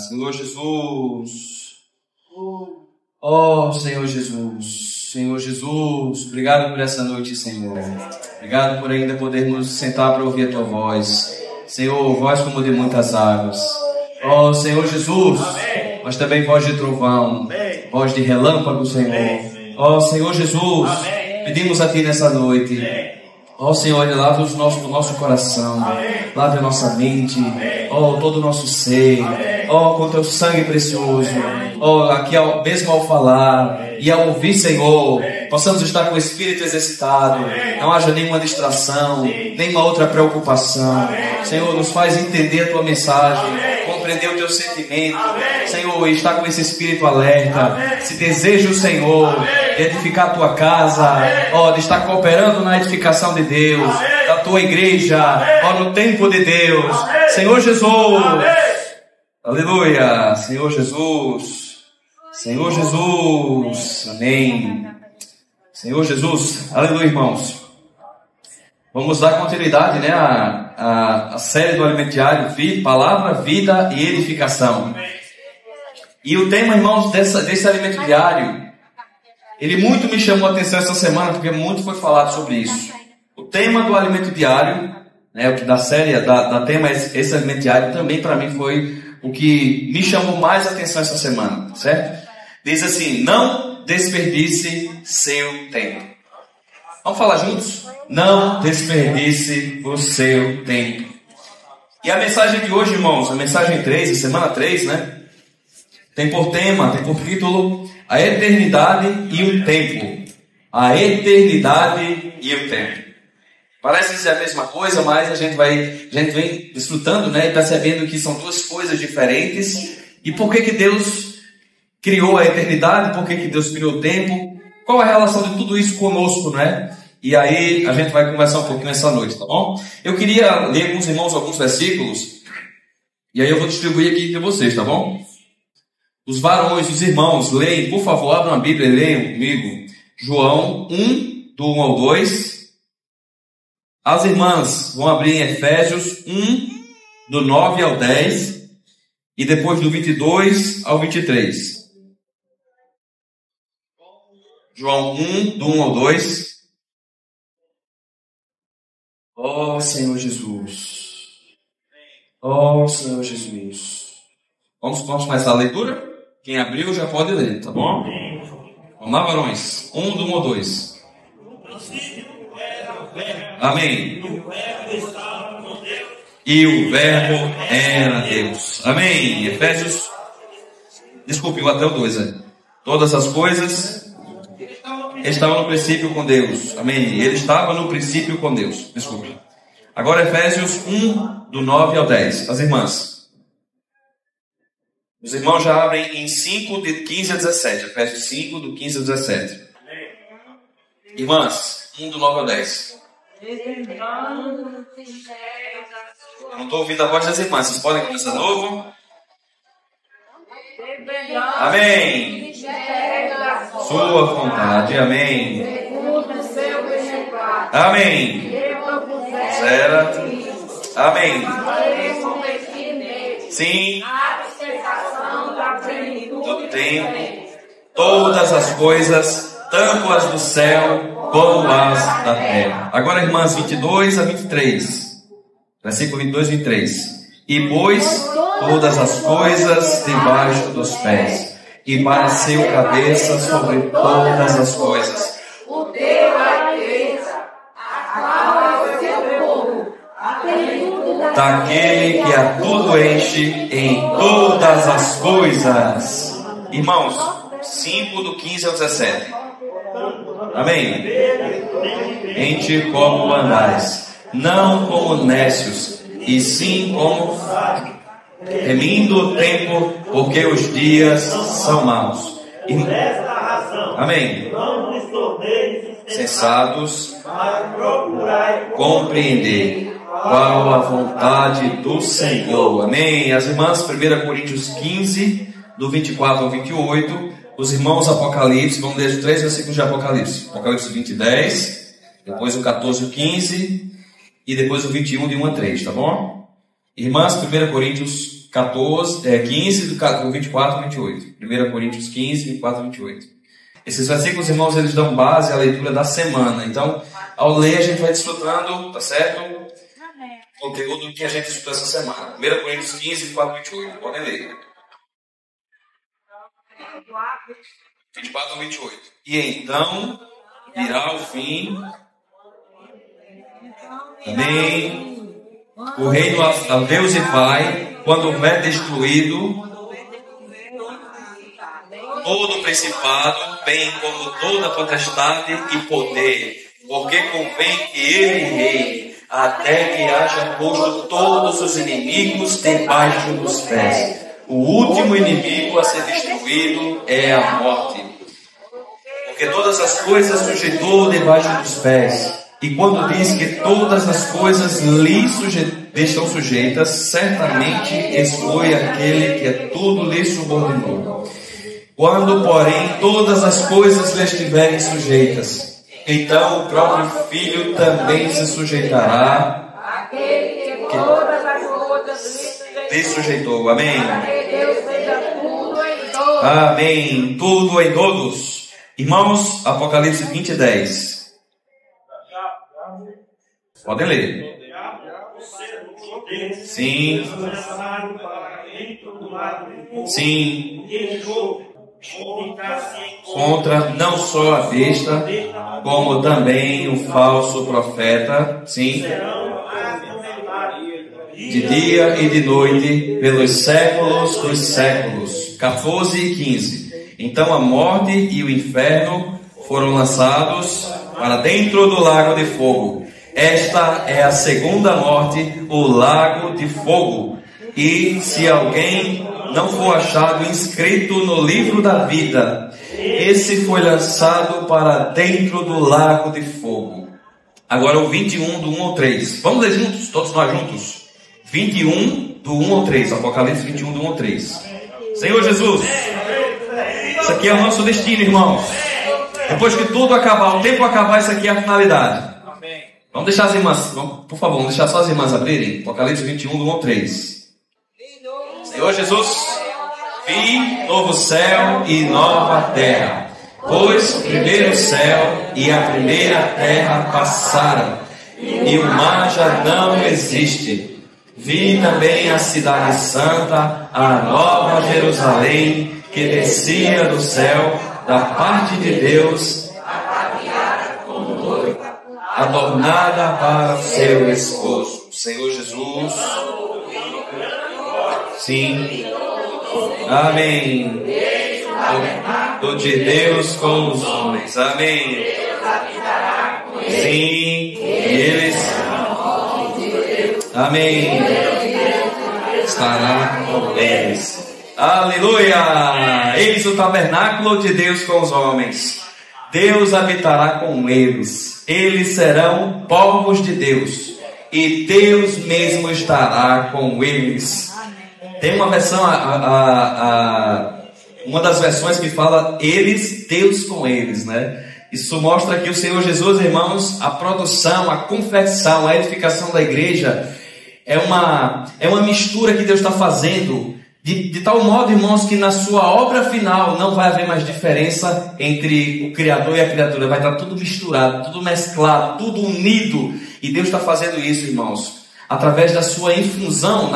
Senhor Jesus, oh Senhor Jesus, Senhor Jesus, obrigado por essa noite, Senhor. Obrigado por ainda podermos sentar para ouvir a Tua voz. Senhor, voz como de muitas águas. Oh Senhor Jesus, mas também voz de trovão, voz de relâmpago, Senhor. Oh Senhor Jesus, pedimos a Ti nessa noite. Oh Senhor, lava o nosso coração, lava a nossa mente, oh todo o nosso ser, oh com Teu sangue precioso, oh aqui mesmo ao falar e ao ouvir, Senhor, possamos estar com o espírito exercitado, não haja nenhuma distração, nenhuma outra preocupação. Senhor, nos faz entender a Tua mensagem, compreender o Teu sentimento, Senhor, e estar com esse espírito alerta. Se deseja o Senhor de edificar a Tua casa, ó, de estar cooperando na edificação de Deus, da Tua igreja, ó, no tempo de Deus, Senhor Jesus, aleluia, Senhor Jesus, Senhor Jesus, amém, Senhor Jesus, aleluia, irmãos. Vamos dar continuidade, né, a série do Alimento Diário, Palavra, Vida e Edificação. E o tema, irmãos, desse Alimento Diário, ele muito me chamou a atenção essa semana, porque muito foi falado sobre isso. O tema do Alimento Diário, né, o que da série, da tema esse Alimento Diário, também para mim foi o que me chamou mais a atenção essa semana, certo? Diz assim: não desperdice seu tempo. Vamos falar juntos? Não desperdice o seu tempo. E a mensagem de hoje, irmãos, a mensagem 3, a semana 3, né? Tem por tema, tem por título a eternidade e o tempo. A eternidade e o tempo. Parece ser a mesma coisa, mas a gente vem desfrutando, né, e percebendo que são duas coisas diferentes. E por que Deus criou a eternidade? Por que Deus criou o tempo? Qual a relação de tudo isso conosco, né? E aí a gente vai conversar um pouquinho essa noite, tá bom? Eu queria ler com os irmãos alguns versículos, e aí eu vou distribuir aqui para vocês, tá bom? Os varões, os irmãos, leem, por favor, abram a Bíblia e leiam comigo. João 1, do 1 ao 2. As irmãs vão abrir em Efésios 1, do 9 ao 10. E depois do 22 ao 23. João 1, do 1 ao 2. Oh, Senhor Jesus. Oh, Senhor Jesus. Vamos começar a leitura? Quem abriu já pode ler, tá bom? Vamos lá, varões. 1, do 1 ao 2. Amém. E o Verbo era Deus. Amém. Efésios. Desculpe, até o 2. Todas as coisas estavam no princípio com Deus. Amém. Ele estava no princípio com Deus. Desculpe. Agora Efésios 1, do 9 ao 10. As irmãs. Os irmãos já abrem em 5, de 15 a 17. Efésios 5, do 15 a 17. Irmãs, 1 do 9 ao 10. Eu não estou ouvindo a voz das irmãs. Vocês podem começar de novo? Amém. Sua vontade. Amém. Amém. Certo. Amém. Sim. Do tempo. Todas as coisas, tanto as do céu como as da terra. Agora, irmãs, 22 a 23. Versículo 22 e 23. E pôs todas as coisas debaixo dos pés, e para ser o cabeça sobre todas as coisas. O deu a igreja, a qual é o seu povo, daquele que a tudo enche em todas as coisas. Irmãos, 5 do 15 ao 17. Amém. Ente como andais, não como nécios, e sim como temindo o tempo, porque os dias são maus. Amém. Sensatos, compreender qual a vontade do Senhor. Amém. As irmãs, 1 Coríntios 15, do 24 ao 28. Os irmãos, Apocalipse, vamos ler os 3 versículos de Apocalipse. Apocalipse 20 e 10, depois o 14 e o 15, e depois o 21 de 1 a 3, tá bom? Irmãs, 1 Coríntios 15, do 24 ao 28. 1 Coríntios 15, 24 ao 28. Esses versículos, irmãos, eles dão base à leitura da semana. Então, ao ler, a gente vai desfrutando, tá certo? O conteúdo que a gente estudou essa semana. 1 Coríntios 15, 24 ao 28. Podem ler. 24 ao 28. E então virá o fim. Amém. O reino a Deus e Pai, quando houver destruído todo principado, bem como toda potestade e poder, porque convém que ele reine, até que haja posto todos os inimigos debaixo dos pés. O último inimigo a ser destruído é a morte. Porque todas as coisas sujeitou debaixo dos pés. E quando diz que todas as coisas lhe estão sujeitas, certamente exclui aquele que tudo lhe subordinou. Quando, porém, todas as coisas lhe estiverem sujeitas, então o próprio Filho também se sujeitará àquele que todas as coisas lhe sujeitou. Amém. Amém. Tudo em todos. Irmãos, Apocalipse 20, 10. Podem ler. Sim. Sim. Contra não só a besta, como também o falso profeta. Sim. De dia e de noite, pelos séculos dos séculos. 14 e 15. Então a morte e o inferno foram lançados para dentro do lago de fogo. Esta é a segunda morte, o lago de fogo. E se alguém não for achado inscrito no livro da vida, esse foi lançado para dentro do lago de fogo. Agora o 21, do 1 ao 3. Vamos ler juntos, todos nós juntos. 21, do 1 ao 3. Apocalipse 21, do 1 ao 3. Senhor Jesus, isso aqui é o nosso destino, irmãos. Depois que tudo acabar, o tempo acabar, isso aqui é a finalidade. Vamos deixar as irmãs, por favor, vamos deixar só as irmãs abrirem. Apocalipse 21, do 1 ao 3. Senhor Jesus, vi novo céu e nova terra, pois o primeiro céu e a primeira terra passaram, e o mar já não existe. Vi também a cidade santa, a nova Jerusalém, que descia do céu, da parte de Deus, adornada para o seu esposo. Senhor Jesus. Sim. Amém. Do de Deus com os homens. Amém. Sim. Eles. Amém. Estará com eles. Aleluia. Eis o tabernáculo de Deus com os homens. Deus habitará com eles. Eles serão povos de Deus. E Deus mesmo estará com eles. Tem uma versão, uma das versões que fala eles, Deus com eles, né? Isso mostra que o Senhor Jesus, irmãos, a produção, a confecção, a edificação da igreja é uma mistura que Deus está fazendo de tal modo, irmãos, que na sua obra final não vai haver mais diferença entre o Criador e a criatura. Vai estar tudo misturado, tudo mesclado, tudo unido. E Deus está fazendo isso, irmãos, através da sua infusão,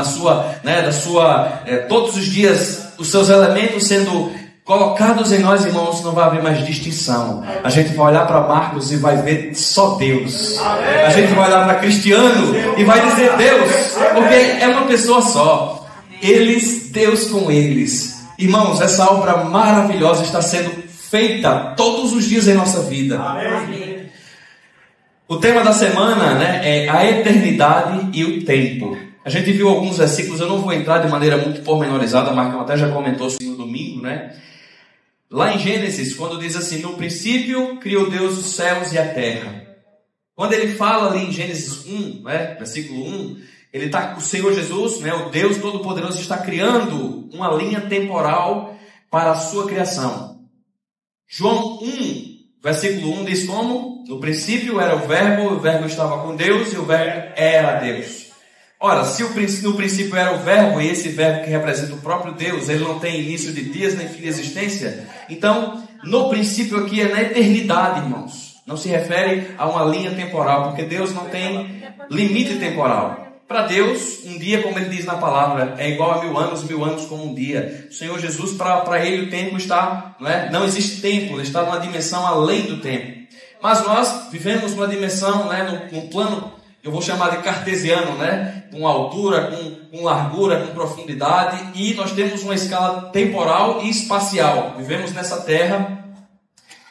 todos os dias, os seus elementos sendo colocados em nós, irmãos, não vai haver mais distinção. A gente vai olhar para Marcos e vai ver só Deus. A gente vai olhar para Cristiano e vai dizer Deus, porque é uma pessoa só. Eles, Deus com eles. Irmãos, essa obra maravilhosa está sendo feita todos os dias em nossa vida. Amém. O tema da semana, é a eternidade e o tempo. A gente viu alguns versículos, eu não vou entrar de maneira muito pormenorizada, Marcão até já comentou isso no domingo, Lá em Gênesis, quando diz assim, no princípio criou Deus os céus e a terra. Quando ele fala ali em Gênesis 1, versículo 1, ele está, o Senhor Jesus, o Deus Todo-Poderoso, está criando uma linha temporal para a sua criação. João 1, versículo 1 diz como? No princípio era o Verbo estava com Deus e o Verbo era Deus. Ora, se no princípio era o verbo, e esse verbo que representa o próprio Deus, ele não tem início de dias nem fim de existência, então, no princípio aqui é na eternidade, irmãos. Não se refere a uma linha temporal, porque Deus não tem limite temporal. Para Deus, um dia, como ele diz na palavra, é igual a 1000 anos como um dia. O Senhor Jesus, para ele o tempo está, não existe tempo, ele está numa dimensão além do tempo. Mas nós vivemos numa dimensão, num plano, eu vou chamar de cartesiano, com altura, com largura, com profundidade, e nós temos uma escala temporal e espacial. Vivemos nessa terra,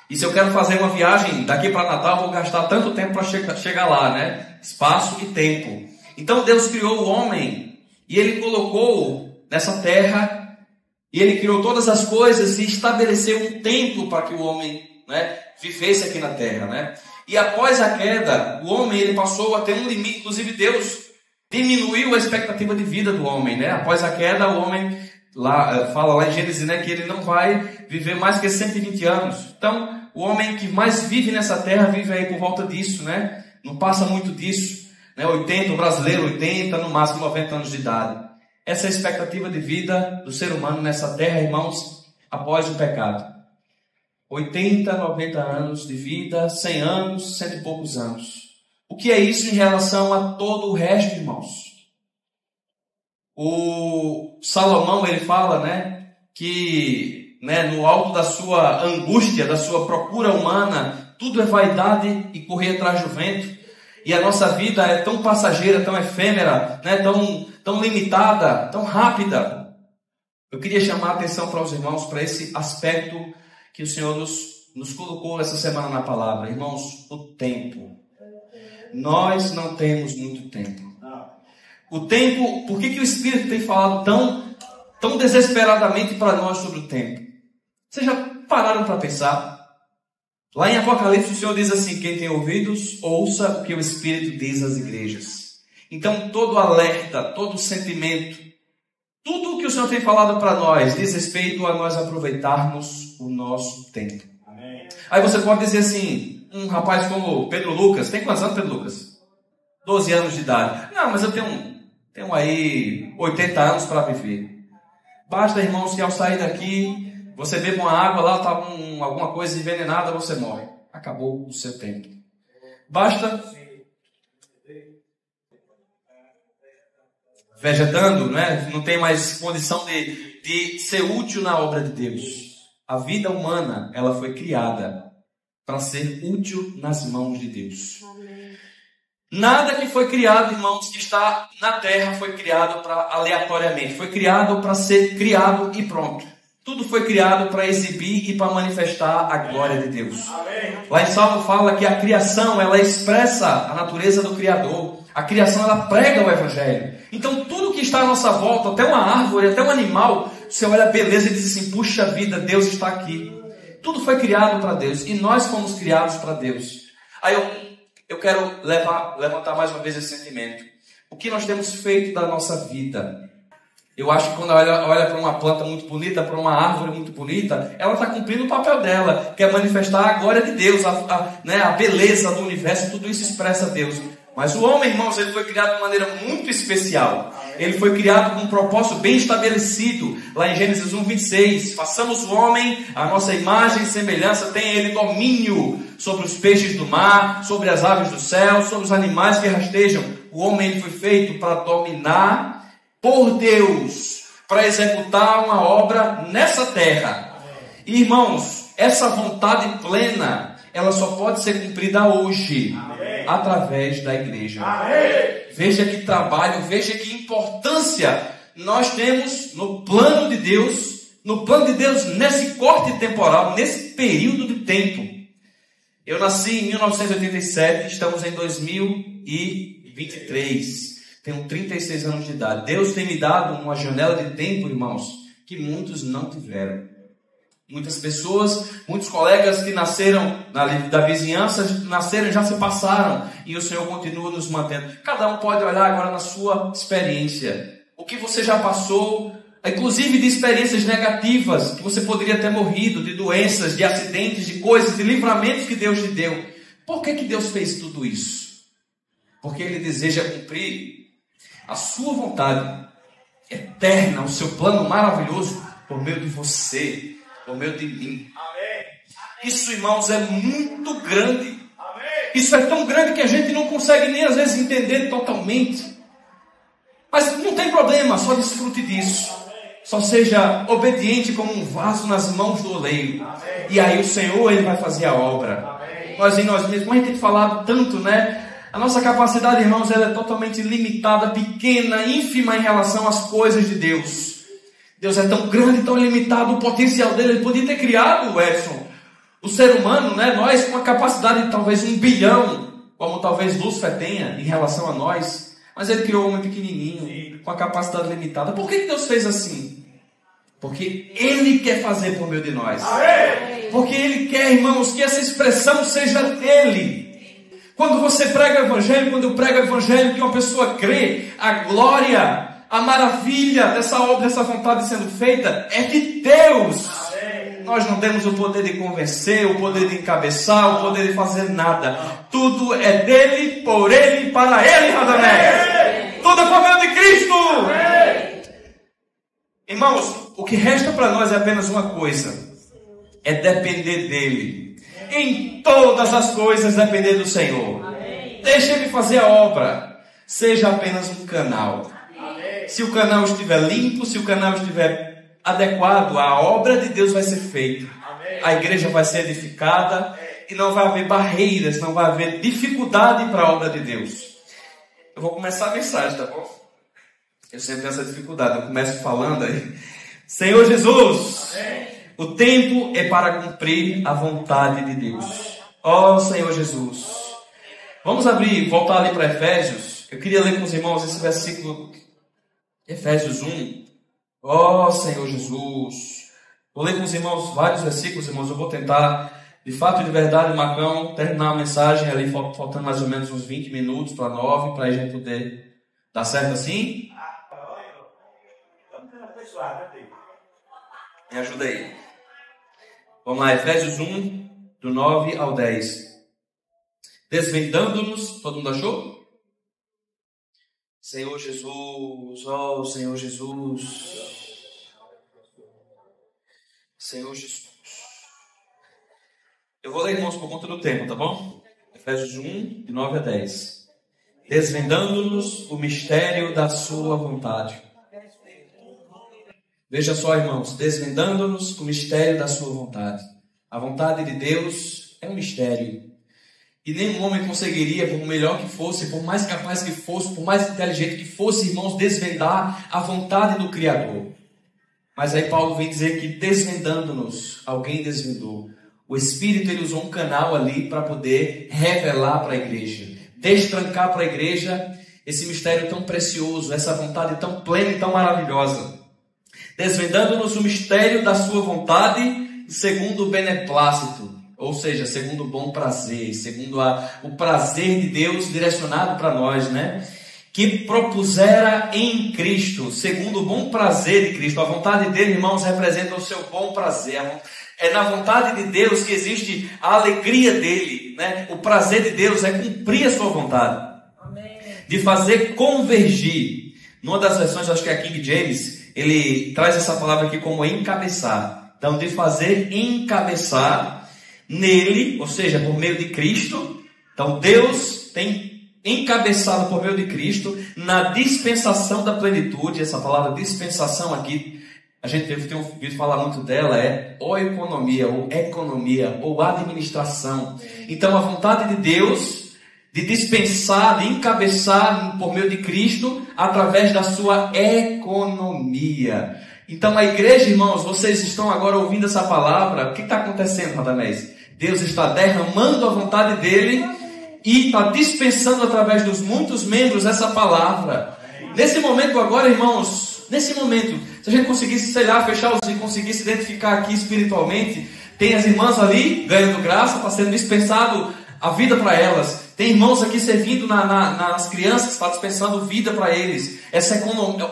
e se eu quero fazer uma viagem daqui para Natal, eu vou gastar tanto tempo para chegar lá, Espaço e tempo. Então Deus criou o homem, e Ele colocou nessa terra, e Ele criou todas as coisas, e estabeleceu um tempo para que o homem, vivesse aqui na terra, E após a queda, o homem ele passou a ter um limite. Inclusive Deus diminuiu a expectativa de vida do homem, Após a queda, o homem fala lá em Gênesis, que ele não vai viver mais que 120 anos. Então, o homem que mais vive nessa terra vive aí por volta disso, Não passa muito disso, 80, o brasileiro 80, no máximo 90 anos de idade. Essa é a expectativa de vida do ser humano nessa terra, irmãos, após o pecado. 80, 90 anos de vida, 100 anos, 100 e poucos anos. O que é isso em relação a todo o resto, irmãos? O Salomão, ele fala, que no alto da sua angústia, da sua procura humana, tudo é vaidade e correr atrás do vento. E a nossa vida é tão passageira, tão efêmera, tão limitada, tão rápida. Eu queria chamar a atenção para os irmãos para esse aspecto que o Senhor nos colocou essa semana na palavra. Irmãos, o tempo. Nós não temos muito tempo. O tempo, por que o Espírito tem falado tão desesperadamente para nós sobre o tempo? Vocês já pararam para pensar? Lá em Apocalipse o Senhor diz assim: quem tem ouvidos, ouça o que o Espírito diz às igrejas. Então todo alerta, todo sentimento, tudo o que o Senhor tem falado para nós diz respeito a nós aproveitarmos o nosso tempo. Amém. Aí você pode dizer assim, um rapaz como Pedro Lucas, tem quantos anos Pedro Lucas? 12 anos de idade. Não, mas eu tenho aí 80 anos para viver. Basta, irmãos, que ao sair daqui, você bebe uma água, lá está alguma coisa envenenada, você morre. Acabou o seu tempo. Basta vegetando, não tem mais condição de ser útil na obra de Deus. A vida humana, ela foi criada para ser útil nas mãos de Deus. Amém. Nada que foi criado, irmãos, que está na terra foi criado aleatoriamente. Foi criado para ser criado e pronto. Tudo foi criado para exibir e para manifestar a glória de Deus. Amém. Lá em Salmo fala que a criação, ela expressa a natureza do Criador. A criação, ela prega o Evangelho. Então, tudo que está à nossa volta, até uma árvore, até um animal, você olha a beleza e diz assim, puxa vida, Deus está aqui. Tudo foi criado para Deus. E nós fomos criados para Deus. Aí eu quero levantar mais uma vez esse sentimento. O que nós temos feito da nossa vida? Eu acho que quando olha para uma planta muito bonita, para uma árvore muito bonita, ela está cumprindo o papel dela, que é manifestar a glória de Deus, a beleza do universo, tudo isso expressa Deus. Mas o homem, irmãos, ele foi criado de maneira muito especial. Ele foi criado com um propósito bem estabelecido. Lá em Gênesis 1:26, façamos o homem a nossa imagem e semelhança, tem ele domínio sobre os peixes do mar, sobre as aves do céu, sobre os animais que rastejam. O homem ele foi feito para dominar por Deus, para executar uma obra nessa terra. E, irmãos, essa vontade plena, ela só pode ser cumprida hoje, através da igreja. Veja que trabalho, veja que importância nós temos no plano de Deus, nesse corte temporal, nesse período de tempo. Eu nasci em 1987, estamos em 2023. Tenho 36 anos de idade. Deus tem me dado uma janela de tempo, irmãos, que muitos não tiveram. Muitas pessoas, muitos colegas que nasceram da vizinhança, nasceram e já se passaram. E o Senhor continua nos mantendo. Cada um pode olhar agora na sua experiência. O que você já passou, inclusive de experiências negativas, que você poderia ter morrido, de doenças, de acidentes, de coisas, de livramentos que Deus lhe deu. Por que Deus fez tudo isso? Porque Ele deseja cumprir a sua vontade eterna, o seu plano maravilhoso por meio de você, por meio de mim. Isso, irmãos, é muito grande. Isso é tão grande que a gente não consegue nem às vezes entender totalmente. Mas não tem problema, só desfrute disso. Só seja obediente como um vaso nas mãos do oleiro. E aí o Senhor, Ele vai fazer a obra. Nós em nós mesmos, como a gente tem falado tanto, né? A nossa capacidade, irmãos, ela é totalmente limitada, pequena, ínfima em relação às coisas de Deus. Deus é tão grande, tão limitado, o potencial dele. Ele podia ter criado, Edson, o ser humano, né? Nós com a capacidade de talvez 1 bilhão, como talvez Lúcifer tenha em relação a nós. Mas Ele criou um homem pequenininho, com a capacidade limitada. Por que Deus fez assim? Porque Ele quer fazer por meio de nós. Porque Ele quer, irmãos, que essa expressão seja dEle. Quando você prega o Evangelho, quando eu prego o Evangelho, que uma pessoa crê, a glória, a maravilha dessa obra, dessa vontade sendo feita, é de Deus. Nós não temos o poder de convencer, o poder de encabeçar, o poder de fazer nada. Tudo é dele, por ele, para ele, Radamés. Tudo é por meio de Cristo. Irmãos, o que resta para nós é apenas uma coisa: é depender dele. Em todas as coisas depender do Senhor. Deixe Ele fazer a obra. Seja apenas um canal. Se o canal estiver limpo, se o canal estiver adequado, a obra de Deus vai ser feita. A igreja vai ser edificada e não vai haver barreiras, não vai haver dificuldade para a obra de Deus. Eu vou começar a mensagem, tá bom? Eu sempre tenho essa dificuldade. Eu começo falando aí. Senhor Jesus, o tempo é para cumprir a vontade de Deus. Ó Senhor Jesus. Vamos voltar ali para Efésios. Eu queria ler com os irmãos esse versículo, Efésios 1. Ó Senhor Jesus. Vou ler com os irmãos vários versículos, irmãos. Eu vou tentar, de fato e de verdade, Macão, terminar a mensagem ali, faltando mais ou menos uns 20 minutos para 9, para a gente poder dar certo assim. Me ajuda aí. Vamos lá, Efésios 1, do 9 ao 10. Desvendando-nos, todo mundo achou? Senhor Jesus, ó Senhor Jesus. Senhor Jesus. Eu vou ler, irmãos, por conta do tempo, tá bom? Efésios 1, de 9 a 10. Desvendando-nos o mistério da sua vontade. Veja só, irmãos, desvendando-nos o mistério da sua vontade. A vontade de Deus é um mistério. E nenhum homem conseguiria, por melhor que fosse, por mais capaz que fosse, por mais inteligente que fosse, irmãos, desvendar a vontade do Criador. Mas aí Paulo vem dizer que desvendando-nos, alguém desvendou. O Espírito, ele usou um canal ali para poder revelar para a igreja, destrancar para a igreja esse mistério tão precioso, essa vontade tão plena e tão maravilhosa. Desvendando-nos o mistério da sua vontade, segundo o beneplácito, ou seja, segundo o bom prazer, segundo o prazer de Deus direcionado para nós, né? Que propusera em Cristo, segundo o bom prazer de Cristo. A vontade dele, irmãos, representa o seu bom prazer. É na vontade de Deus que existe a alegria dele, né? O prazer de Deus é cumprir a sua vontade. Amém. De fazer convergir. Numa das versões, acho que é a King James, ele traz essa palavra aqui como encabeçar. Então, de fazer encabeçar nele, ou seja, por meio de Cristo. Então, Deus tem encabeçado por meio de Cristo na dispensação da plenitude. Essa palavra dispensação aqui, a gente tem ouvido falar muito dela, é oikonomia, ou economia, ou administração. Então, a vontade de Deus de dispensar, de encabeçar por meio de Cristo, através da sua economia. Então a igreja, irmãos, vocês estão agora ouvindo essa palavra. O que está acontecendo, Radamés? Deus está derramando a vontade dele e está dispensando através dos muitos membros essa palavra. Nesse momento agora, irmãos, nesse momento, se a gente conseguisse, sei lá, fechar os olhos e conseguisse identificar aqui espiritualmente, tem as irmãs ali ganhando graça, está sendo dispensado a vida para elas. Tem irmãos aqui servindo nas crianças, está dispensando vida para eles. Essa economia,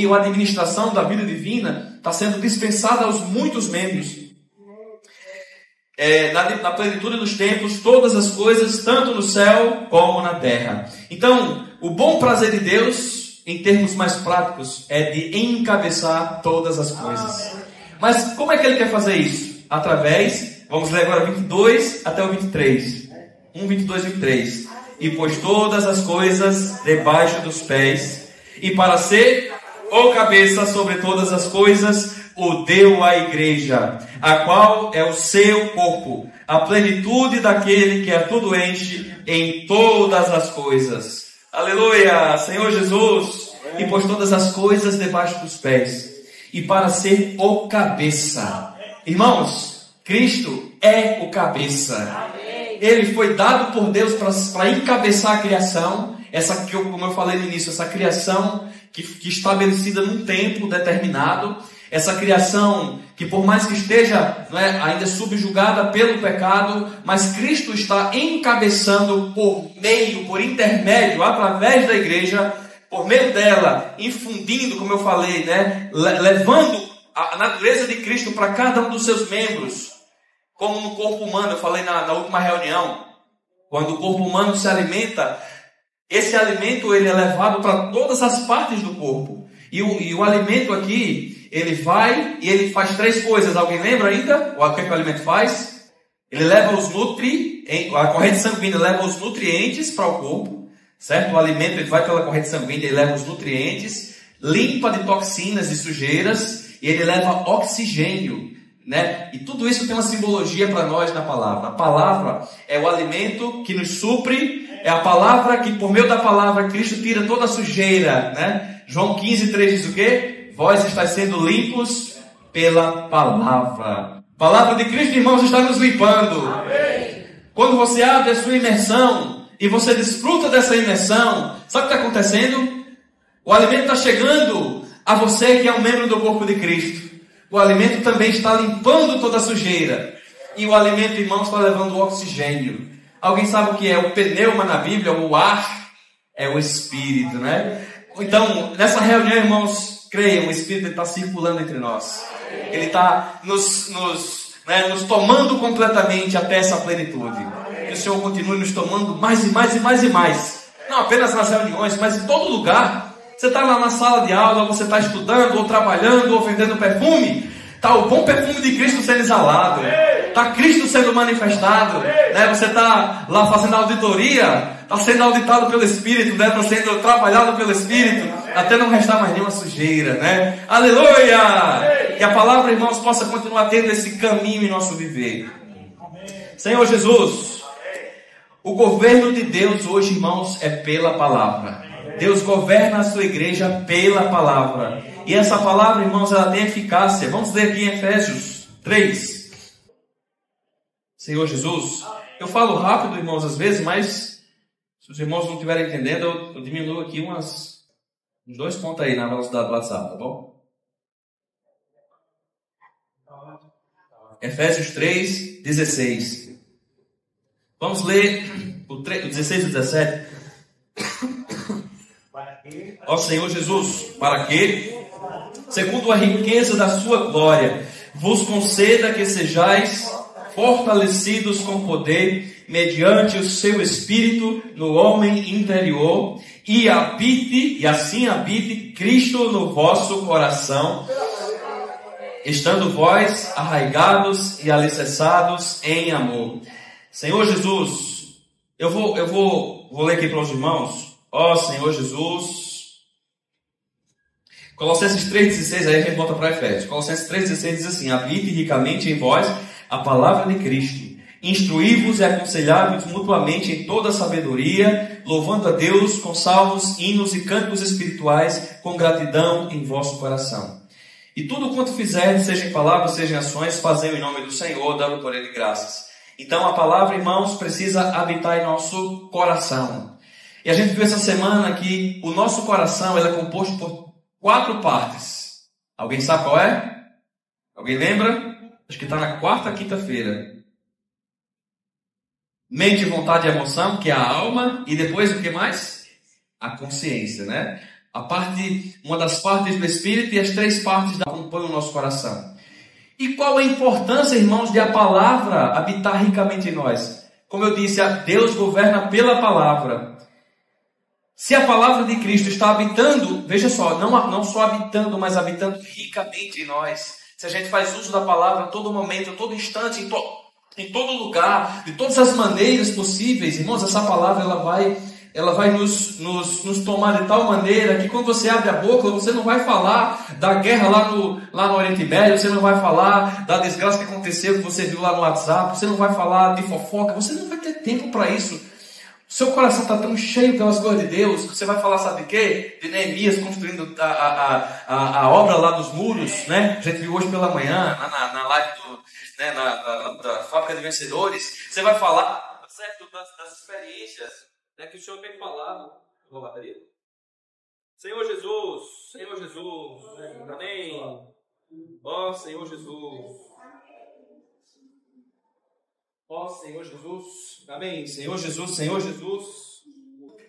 ou administração da vida divina está sendo dispensada aos muitos membros. Na plenitude dos tempos, todas as coisas, tanto no céu como na terra. Então, O bom prazer de Deus, em termos mais práticos, é de encabeçar todas as coisas. Mas como é que Ele quer fazer isso? Através, vamos ler agora 22 até o 23. 1, 22 e 23. E pôs todas as coisas debaixo dos pés, e para ser o cabeça sobre todas as coisas, o deu à igreja, a qual é o seu corpo, a plenitude daquele que a tudo enche em todas as coisas. Aleluia, Senhor Jesus. E pôs todas as coisas debaixo dos pés, e para ser o cabeça. Irmãos, Cristo é o cabeça. Ele foi dado por Deus para encabeçar a criação, como eu falei no início, essa criação que estabelecida num tempo determinado, essa criação que por mais que esteja ainda subjugada pelo pecado, mas Cristo está encabeçando por intermédio, através da igreja, por meio dela, infundindo, como eu falei, levando a natureza de Cristo para cada um dos seus membros. Como no corpo humano, eu falei na última reunião, quando o corpo humano se alimenta, esse alimento ele é levado para todas as partes do corpo. E o alimento aqui, ele vai e ele faz três coisas. Alguém lembra ainda? O que o alimento faz? Ele leva a corrente sanguínea leva os nutrientes para o corpo, certo? O alimento ele vai pela corrente sanguínea, ele leva os nutrientes, limpa de toxinas e sujeiras, e ele leva oxigênio. E tudo isso tem uma simbologia para nós na palavra. A palavra é o alimento que nos supre, é a palavra que, por meio da palavra, Cristo tira toda a sujeira. João 15:3 diz o quê? Vós estáis sendo limpos pela palavra. A palavra de Cristo, irmãos, está nos limpando. Amém. Quando você abre a sua imersão e você desfruta dessa imersão, sabe o que está acontecendo? O alimento está chegando a você que é um membro do corpo de Cristo. O alimento também está limpando toda a sujeira. E o alimento, irmãos, está levando o oxigênio. Alguém sabe o que é o pneuma na Bíblia? O ar é o Espírito, Então, nessa reunião, irmãos, creiam, o Espírito está circulando entre nós. Ele está nos tomando completamente até essa plenitude. Que o Senhor continue nos tomando mais e mais e mais e mais. Não apenas nas reuniões, mas em todo lugar. Você está lá na sala de aula, você está estudando, ou trabalhando, ou vendendo perfume. Está o bom perfume de Cristo sendo exalado. Está Cristo sendo manifestado. Você está lá fazendo auditoria. Está sendo auditado pelo Espírito. Está sendo trabalhado pelo Espírito. Até não restar mais nenhuma sujeira. Aleluia! Que a palavra, irmãos, possa continuar tendo esse caminho em nosso viver. Senhor Jesus, o governo de Deus hoje, irmãos, é pela palavra. Deus governa a sua igreja pela palavra. E essa palavra, irmãos, ela tem eficácia. Vamos ler aqui em Efésios 3. Senhor Jesus, eu falo rápido, irmãos, às vezes, mas se os irmãos não estiverem entendendo, eu diminuo aqui uns 2 pontos aí na velocidade do WhatsApp, tá bom? Efésios 3, 16. Vamos ler o 16 e 17. Ó Senhor Jesus, para que, segundo a riqueza da sua glória, vos conceda que sejais fortalecidos com poder, mediante o seu Espírito no homem interior, e assim habite Cristo no vosso coração, estando vós arraigados e alicerçados em amor. Senhor Jesus, eu vou ler aqui para os irmãos. Ó Senhor Jesus. Colossenses 3,16, aí a gente volta para Efésios. Colossenses 3,16 diz assim: habite ricamente em vós a palavra de Cristo, instruí-vos e aconselhai-vos mutuamente em toda a sabedoria, louvando a Deus com salmos, hinos e cânticos espirituais, com gratidão em vosso coração. E tudo quanto fizerdes, seja em palavras, seja em ações, fazei em nome do Senhor, dando por ele graças. Então a palavra, irmãos, precisa habitar em nosso coração. E a gente viu essa semana que o nosso coração ele é composto por 4 partes. Alguém sabe qual é? Alguém lembra? Acho que está na 4ª quinta-feira. Mente, vontade e emoção, que é a alma. E depois o que mais? A consciência, né? Uma das partes do Espírito e as 3 partes que compõem o nosso coração. E qual a importância, irmãos, de a palavra habitar ricamente em nós? Como eu disse, Deus governa pela palavra. Se a palavra de Cristo está habitando, veja só, não só habitando, mas habitando ricamente em nós. Se a gente faz uso da palavra a todo momento, a todo instante, em todo lugar, de todas as maneiras possíveis, irmãos, essa palavra ela vai nos tomar de tal maneira que quando você abre a boca, você não vai falar da guerra lá no Oriente Médio, você não vai falar da desgraça que aconteceu, que você viu lá no WhatsApp, você não vai falar de fofoca, você não vai ter tempo para isso. Seu coração está tão cheio pelas coisas de Deus, que você vai falar, sabe de quê? De Neemias construindo a obra lá dos muros, né? A gente viu hoje pela manhã, na live da Fábrica de Vencedores. Você vai falar, certo, das experiências, né, que o Senhor tem falado. Vou bateria. Senhor Jesus, amém. Ó Senhor Jesus. Ó Senhor Jesus, amém. Senhor Jesus.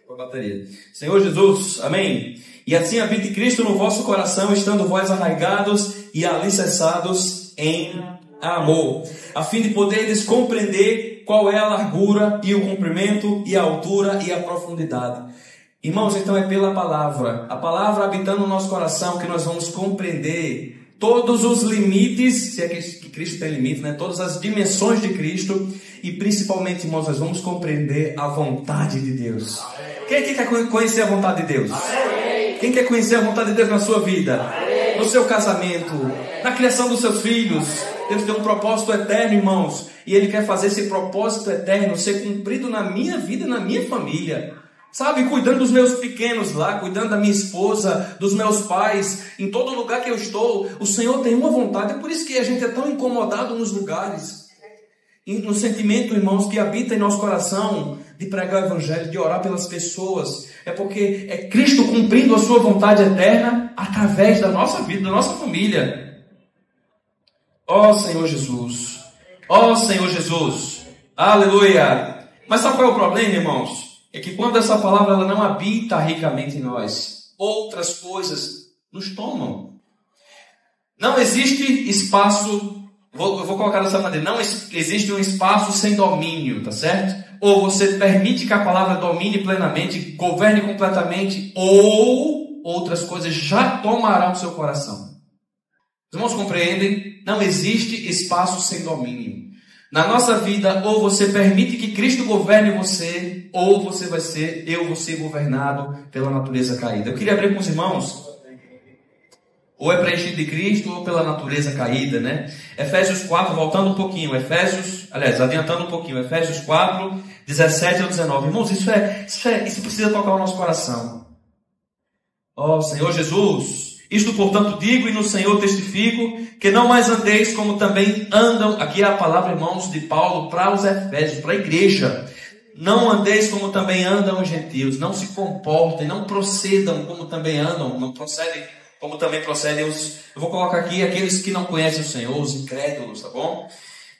Com a bateria. Senhor Jesus, amém. E assim habite Cristo no vosso coração, estando vós arraigados e alicerçados em amor, a fim de poderes compreender qual é a largura e o comprimento e a altura e a profundidade. Irmãos, então é pela palavra, a palavra habitando no nosso coração, que nós vamos compreender todos os limites, se é que Cristo tem limite, né? Todas as dimensões de Cristo, e principalmente, irmãos, nós vamos compreender a vontade de Deus. Quem aqui quer conhecer a vontade de Deus? Quem quer conhecer a vontade de Deus na sua vida? No seu casamento, na criação dos seus filhos? Deus tem um propósito eterno, irmãos, e Ele quer fazer esse propósito eterno ser cumprido na minha vida, na minha família. Sabe, cuidando dos meus pequenos lá, cuidando da minha esposa, dos meus pais, em todo lugar que eu estou, o Senhor tem uma vontade. É por isso que a gente é tão incomodado nos lugares, no sentimento, irmãos, que habita em nosso coração, de pregar o Evangelho, de orar pelas pessoas. É porque é Cristo cumprindo a sua vontade eterna através da nossa vida, da nossa família. Ó Senhor Jesus, aleluia. Mas sabe qual é o problema, irmãos? É que quando essa palavra ela não habita ricamente em nós, outras coisas nos tomam. Não existe espaço, eu vou colocar dessa maneira, não existe um espaço sem domínio, tá certo? Ou você permite que a palavra domine plenamente, governe completamente, ou outras coisas já tomarão o seu coração. Os irmãos compreendem? Não existe espaço sem domínio. Na nossa vida, ou você permite que Cristo governe você, ou você vai ser, eu vou ser governado pela natureza caída. Eu queria abrir com os irmãos, ou é preenchido de Cristo, ou pela natureza caída, né? Efésios 4, voltando um pouquinho, adiantando um pouquinho, Efésios 4, 17 ao 19. Irmãos, isso precisa tocar o nosso coração. Ó Senhor Jesus, isto, portanto, digo e no Senhor testifico, que não mais andeis como também andam, aqui é a palavra, irmãos, de Paulo para os Efésios, para a igreja. Não andeis como também andam os gentios, não se comportem, não procedam como também andam, não procedem como também procedem os, eu vou colocar aqui, aqueles que não conhecem o Senhor, os incrédulos, tá bom?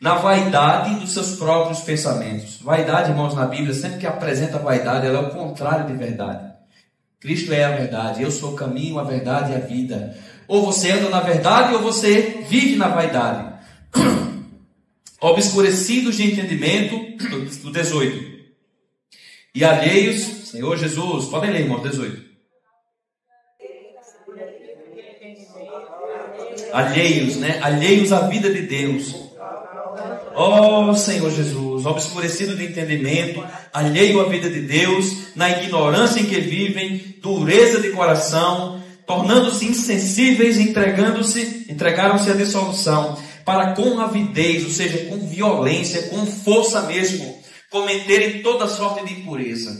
Na vaidade dos seus próprios pensamentos. Vaidade, irmãos, na Bíblia, sempre que apresenta vaidade, ela é o contrário de verdade. Cristo é a verdade, eu sou o caminho, a verdade e a vida. Ou você anda na verdade, ou você vive na vaidade. Obscurecidos de entendimento, do 18. E alheios, Senhor Jesus, podem ler, irmão, 18. Alheios, né? Alheios à vida de Deus. Ó Senhor Jesus, obscurecido de entendimento, alheio à vida de Deus, na ignorância em que vivem, dureza de coração, tornando-se insensíveis, entregaram-se à dissolução, para com avidez, ou seja, com violência, com força mesmo, cometerem toda sorte de impureza.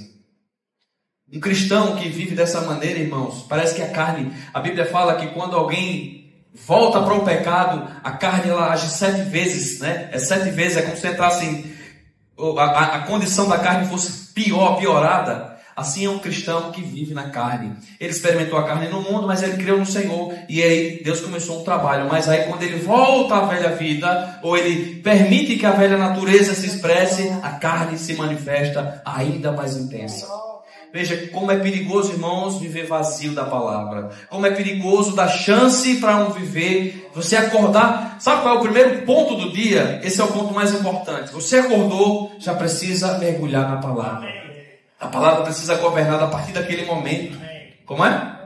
Um cristão que vive dessa maneira, irmãos, parece que a Bíblia fala que quando alguém volta para o pecado, a carne ela age 7 vezes, né? 7 vezes, é como se entrasse a condição da carne fosse piorada. Assim é um cristão que vive na carne. Ele experimentou a carne no mundo, mas ele creu no Senhor. E aí Deus começou um trabalho. Mas aí quando ele volta à velha vida, ou ele permite que a velha natureza se expresse, a carne se manifesta ainda mais intensa. Veja como é perigoso, irmãos, viver vazio da palavra. Como é perigoso dar chance para um viver. Você acordar. Sabe qual é o primeiro ponto do dia? Esse é o ponto mais importante. Você acordou, já precisa mergulhar na palavra. A palavra precisa ser governada a partir daquele momento. Como é?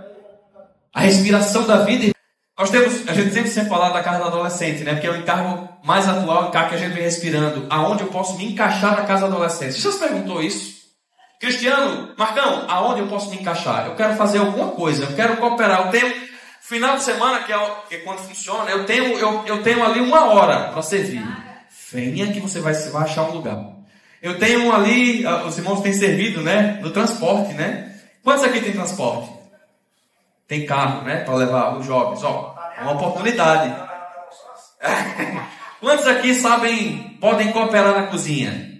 A respiração da vida. A gente sempre fala da casa do adolescente, né? Porque é o encargo mais atual, o encargo que a gente vem respirando. Aonde eu posso me encaixar na casa do adolescente? Você já se perguntou isso? Cristiano, Marcão, aonde eu posso me encaixar? Eu quero fazer alguma coisa, eu quero cooperar. Eu tenho final de semana, que é quando funciona, eu tenho ali 1 hora para servir. Venha que você vai achar um lugar. Eu tenho ali, os irmãos têm servido, né? No transporte, né? Quantos aqui tem transporte? Tem carro, né? Para levar os jovens. Ó, é uma oportunidade. Quantos aqui podem cooperar na cozinha?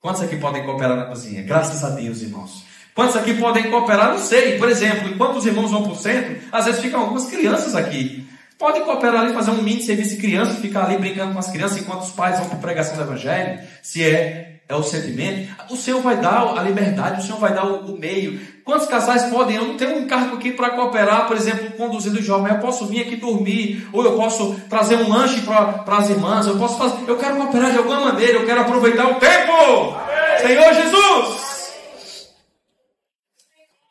Quantos aqui podem cooperar na cozinha? Graças a Deus, irmãos. Quantos aqui podem cooperar? Não sei. Por exemplo, enquanto os irmãos vão para o centro, às vezes ficam algumas crianças aqui. Podem cooperar ali, fazer um mini serviço de criança, ficar ali brincando com as crianças enquanto os pais vão para a pregação do Evangelho. Se é o sentimento. O Senhor vai dar a liberdade, o Senhor vai dar o meio. Quantos casais podem? Eu não tenho um encargo aqui para cooperar, por exemplo, conduzindo os jovens. Eu posso vir aqui dormir, ou eu posso trazer um lanche para as irmãs. Eu quero cooperar de alguma maneira, eu quero aproveitar o tempo. Amém. Senhor Jesus!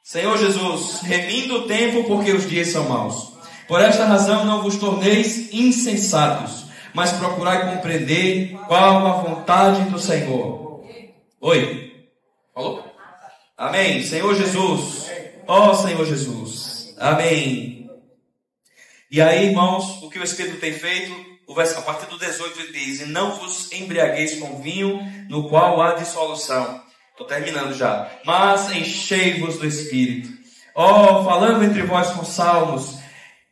Senhor Jesus, remindo o tempo porque os dias são maus. Por esta razão não vos torneis insensatos, mas procurai compreender qual a vontade do Senhor. Oi? Falou? Amém. Senhor Jesus. Ó Senhor Jesus. Amém. E aí, irmãos, o que o Espírito tem feito? A partir do 18 ele diz: e não vos embriagueis com vinho, no qual há dissolução. Estou terminando já. Mas enchei-vos do Espírito. Ó, falando entre vós com salmos,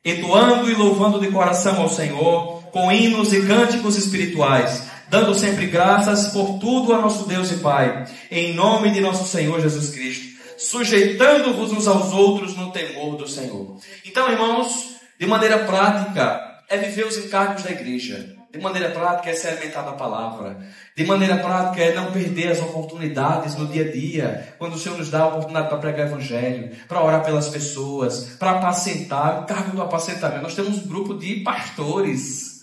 entoando e louvando de coração ao Senhor, com hinos e cânticos espirituais, dando sempre graças por tudo a nosso Deus e Pai, em nome de nosso Senhor Jesus Cristo, sujeitando-vos uns aos outros no temor do Senhor. Então, irmãos, de maneira prática, é viver os encargos da igreja. De maneira prática, é se alimentar da palavra. De maneira prática, é não perder as oportunidades no dia a dia, quando o Senhor nos dá a oportunidade para pregar o Evangelho, para orar pelas pessoas, para apacentar, o cargo do apacentamento. Nós temos um grupo de pastores.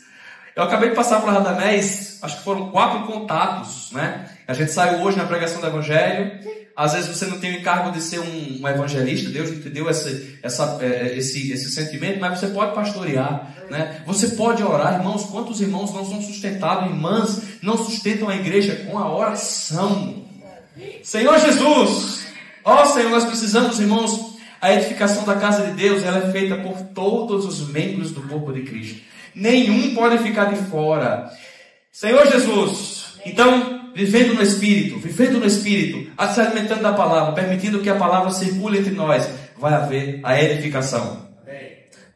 Eu acabei de passar para Radamés, acho que foram 4 contatos, né? A gente saiu hoje na pregação do Evangelho. Às vezes você não tem o encargo de ser um evangelista, Deus não te deu esse sentimento, mas você pode pastorear, né? Você pode orar, irmãos. Quantos irmãos não são sustentados, irmãs não sustentam a igreja com a oração? Senhor Jesus, ó Senhor, nós precisamos, irmãos, a edificação da casa de Deus, ela é feita por todos os membros do corpo de Cristo. Nenhum pode ficar de fora. Senhor Jesus, então, vivendo no Espírito, se alimentando da palavra, permitindo que a palavra circule entre nós, vai haver a edificação.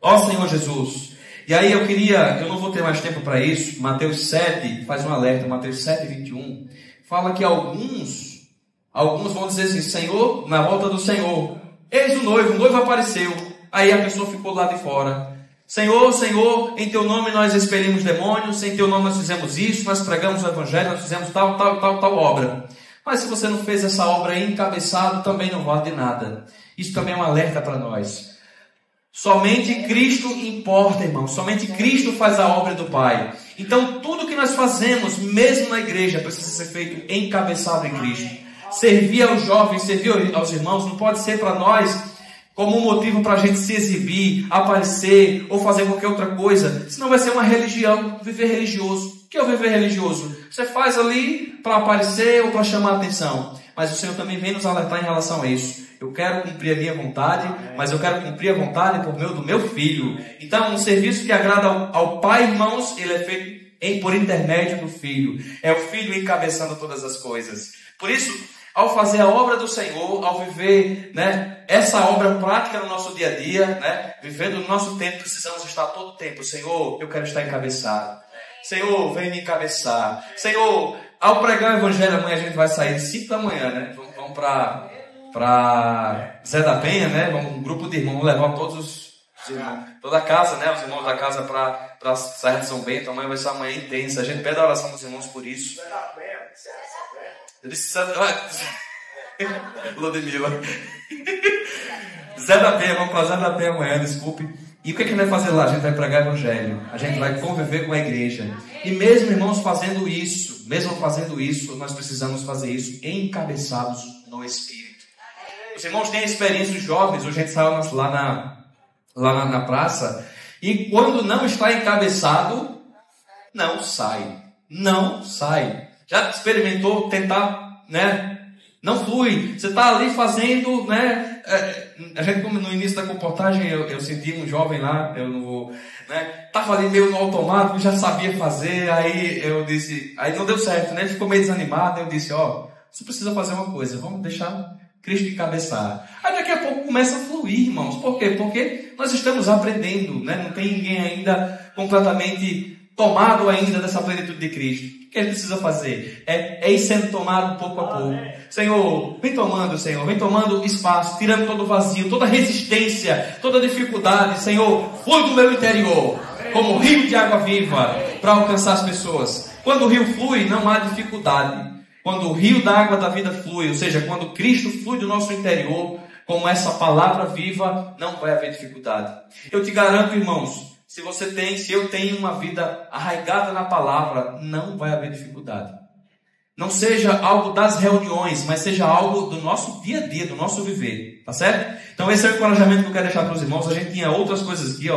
Ó Senhor Jesus. E aí eu não vou ter mais tempo para isso, Mateus 7, faz um alerta, Mateus 7, 21, fala que alguns vão dizer assim: Senhor, na volta do Senhor, eis o noivo apareceu, aí a pessoa ficou lá de fora. Senhor, Senhor, em Teu nome nós expelimos demônios, em Teu nome nós fizemos isso, nós pregamos o Evangelho, nós fizemos tal obra. Mas se você não fez essa obra encabeçado, também não vale de nada. Isso também é um alerta para nós. Somente Cristo importa, irmão. Somente Cristo faz a obra do Pai. Então tudo que nós fazemos, mesmo na igreja, precisa ser feito encabeçado em Cristo. Servir aos jovens, servir aos irmãos, não pode ser para nós como um motivo para a gente se exibir, aparecer ou fazer qualquer outra coisa. Senão vai ser uma religião, viver religioso. O que é o viver religioso? Você faz ali para aparecer ou para chamar a atenção. Mas o Senhor também vem nos alertar em relação a isso. Eu quero cumprir a minha vontade, mas eu quero cumprir a vontade por meio do meu filho. Então, um serviço que agrada ao Pai, irmãos, ele é feito por intermédio do Filho. É o Filho encabeçando todas as coisas. Por isso, ao fazer a obra do Senhor, ao viver, né, essa obra prática no nosso dia a dia, né, vivendo no nosso tempo, precisamos estar todo o tempo: Senhor, eu quero estar encabeçado. Senhor, vem me encabeçar. Senhor, ao pregar o Evangelho, amanhã a gente vai sair às 5 da manhã, né? Vamos para Zé da Penha, né? Um grupo de irmãos, levar todos os irmãos, toda a casa, né? Os irmãos da casa para a Serra de São Bento. Amanhã vai ser uma manhã intensa. A gente pede a oração dos irmãos por isso. Eu disse Ludmila. Zé da Penha, vamos para Zé da Penha amanhã, desculpe. E o que a gente vai fazer lá? A gente vai pregar o Evangelho. A gente vai conviver com a igreja. E mesmo, irmãos, fazendo isso, nós precisamos fazer isso encabeçados no Espírito. os irmãos têm a experiência, os jovens, hoje a gente saiu lá na praça, e quando não está encabeçado, não sai. Não sai. Já experimentou tentar, né? Não flui. Você está ali fazendo, né? A gente, como no início da comportagem, eu senti um jovem lá, eu não vou, né? Estava ali meio no automático, já sabia fazer, aí eu disse, aí não deu certo, né? Ele ficou meio desanimado, eu disse, você precisa fazer uma coisa, vamos deixar Cristo encabeçar. Aí daqui a pouco começa a fluir, irmãos. Por quê? Porque nós estamos aprendendo, né? Não tem ninguém ainda completamente tomado ainda dessa plenitude de Cristo. O que a gente precisa fazer? É ir sendo tomado pouco a pouco. Senhor, vem tomando espaço, tirando todo o vazio, toda resistência, toda dificuldade. Senhor, flui do meu interior, como rio de água viva, para alcançar as pessoas. Quando o rio flui, não há dificuldade. Quando o rio da água da vida flui, ou seja, quando Cristo flui do nosso interior, como essa palavra viva, não vai haver dificuldade. Eu te garanto, irmãos, se eu tenho uma vida arraigada na palavra, não vai haver dificuldade. Não seja algo das reuniões, mas seja algo do nosso dia a dia, do nosso viver. Tá certo? Então esse é o encorajamento que eu quero deixar para os irmãos. A gente tinha outras coisas aqui,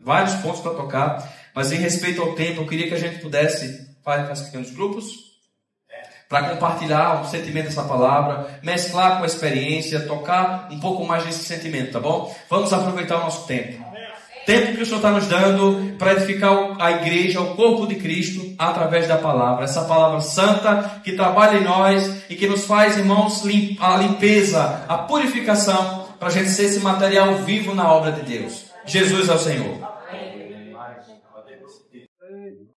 vários pontos para tocar, mas em respeito ao tempo, eu queria que a gente pudesse fazer pequenos grupos, para compartilhar o sentimento dessa palavra, mesclar com a experiência, tocar um pouco mais desse sentimento, tá bom? Vamos aproveitar o nosso tempo. Tempo que o Senhor está nos dando para edificar a igreja, o corpo de Cristo, através da palavra. Essa palavra santa que trabalha em nós e que nos faz, irmãos, a limpeza, a purificação, para a gente ser esse material vivo na obra de Deus. Jesus é o Senhor.